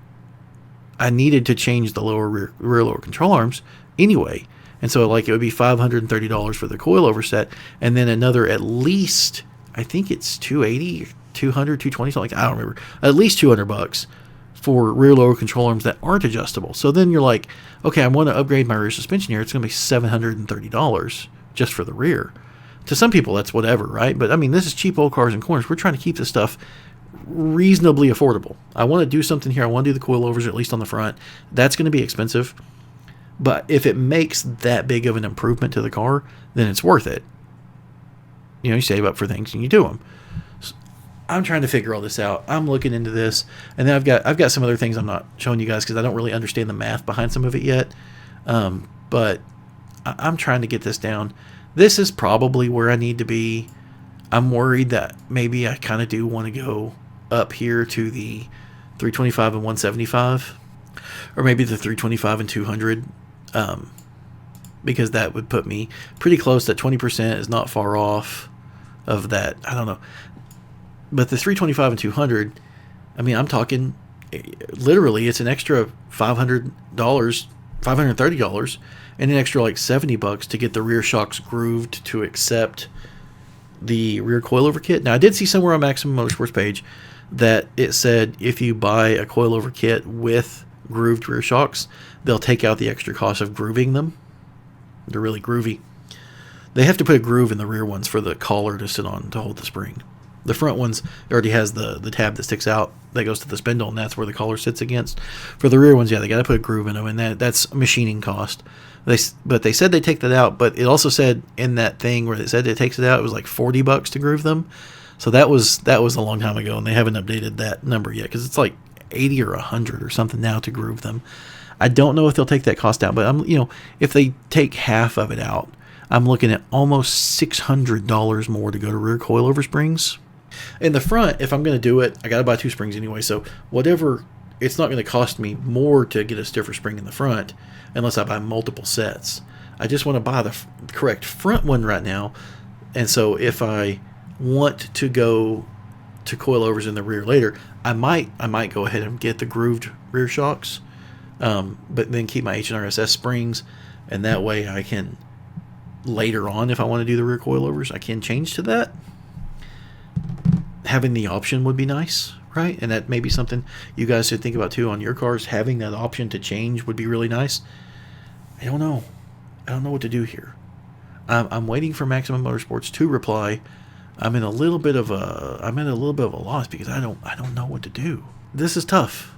I needed to change the rear lower control arms anyway. And so it would be $530 for the coilover set, and then another at least, I think it's $280, $200, $220, something like that. I don't remember. At least $200 for rear lower control arms that aren't adjustable. So then you're like, okay, I want to upgrade my rear suspension here. It's going to be $730 just for the rear. To some people, that's whatever, right? But I mean, this is cheap old cars and corners. We're trying to keep this stuff reasonably affordable. I want to do something here. I want to do the coilovers at least on the front. That's going to be expensive. But if it makes that big of an improvement to the car, then it's worth it. You save up for things and you do them. So I'm trying to figure all this out. I'm looking into this, and then I've got some other things I'm not showing you guys because I don't really understand the math behind some of it yet. But I'm trying to get this down. This is probably where I need to be. I'm worried that maybe I kind of do want to go up here to the 325 and 175, or maybe the 325 and 200, because that would put me pretty close. That 20% is not far off of that. I don't know. But the 325 and 200, I mean, I'm talking literally it's an extra $500, $530, and an extra like $70 to get the rear shocks grooved to accept the rear coilover kit. Now, I did see somewhere on Maximum Motorsports page that it said if you buy a coilover kit with grooved rear shocks, they'll take out the extra cost of grooving them. They're really groovy. They have to put a groove in the rear ones for the collar to sit on to hold the spring. The front ones already has the tab that sticks out that goes to the spindle, and that's where the collar sits against. For the rear ones, yeah, they got to put a groove in them, and that's machining cost. But they said they take that out, but it also said in that thing where it said it takes it out, it was like $40 to groove them. So that was a long time ago, and they haven't updated that number yet because it's like 80 or 100 or something now to groove them. I don't know if they'll take that cost out, but if they take half of it out, I'm looking at almost $600 more to go to rear coilover springs. In the front, if I'm going to do it, I got to buy 2 springs anyway. So whatever, it's not going to cost me more to get a stiffer spring in the front unless I buy multiple sets. I just want to buy the correct front one right now. And so if I want to go to coilovers in the rear later, I might go ahead and get the grooved rear shocks, but then keep my H&RSS springs, and that way I can later on, if I want to do the rear coilovers, I can change to that. Having the option would be nice, right? And that may be something you guys should think about too on your cars. Having that option to change would be really nice. I don't know what to do here. I'm waiting for Maximum Motorsports to reply. I'm in a little bit of a loss because I don't know what to do. This is tough.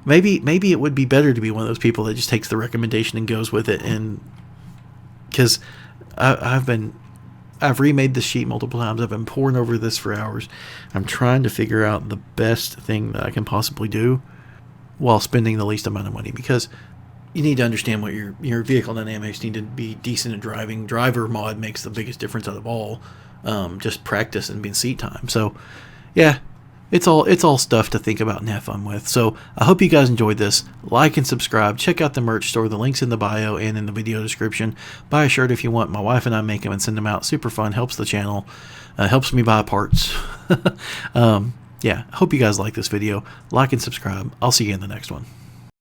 Maybe it would be better to be one of those people that just takes the recommendation and goes with it, and because I've remade this sheet multiple times. I've been poring over this for hours. I'm trying to figure out the best thing that I can possibly do while spending the least amount of money, because you need to understand what your vehicle dynamics need to be decent at driving. Driver mod makes the biggest difference out of all. Just practice and being seat time. So yeah, it's all stuff to think about and have fun with. So I hope you guys enjoyed this. Like and subscribe. Check out the merch store. The link's in the bio and in the video description. Buy a shirt if you want. My wife and I make them and send them out. Super fun. Helps the channel. Helps me buy parts. Yeah, I hope you guys like this video. Like and subscribe. I'll see you in the next one.